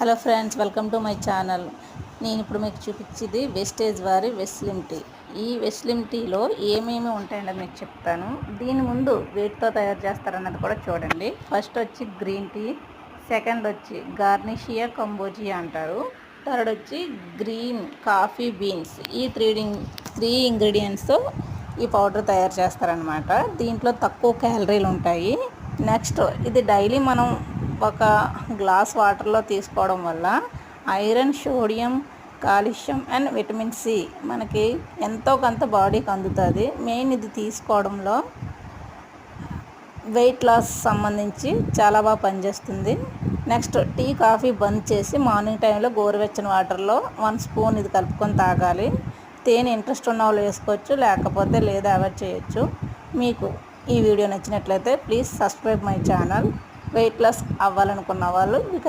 Hello friends, welcome to my channel. నేను ఇప్పుడు మీకు చూపించేది వెస్టేజ్ వారి వెస్లిమ్ టీ. ఈ వెస్లిమ్ టీలో ఏమేమి ఉంటాయంటే మీకు చెప్తాను. దీని ముందు వేటితో తయారు చేస్తారన్నది కూడా చూడండి. ఫస్ట్ వచ్చి గ్రీన్ టీ, సెకండ్ వచ్చి గార్నిషియా కంబోజియా అంటారు, థర్డ్ వచ్చి గ్రీన్ కాఫీ బీన్స్. ఈ త్రీ ఇంగ్రీడియంట్స్తో ఈ పౌడర్ తయారు చేస్తారనమాట. దీంట్లో తక్కువ క్యాలరీలు ఉంటాయి. నెక్స్ట్ ఇది డైలీ మనం ఒక గ్లాస్ వాటర్లో తీసుకోవడం వల్ల iron, sodium, calcium and vitamin C మనకి ఎంతో కొంత బాడీకి అందుతుంది. మెయిన్ ఇది తీసుకోవడంలో వెయిట్ లాస్ సంబంధించి చాలా బాగా పనిచేస్తుంది. నెక్స్ట్ టీ, కాఫీ బంద్ చేసి మార్నింగ్ టైంలో గోరువెచ్చని వాటర్లో 1 స్పూన్ ఇది కలుపుకొని తాగాలి. తేనె ఇంట్రెస్ట్ ఉన్న వాళ్ళు వేసుకోవచ్చు, లేకపోతే లేదా అవాయిడ్ చేయొచ్చు. మీకు ఈ వీడియో నచ్చినట్లయితే please subscribe my channel. Weight loss అవ్వాలనుకున్న వాళ్ళు ఇక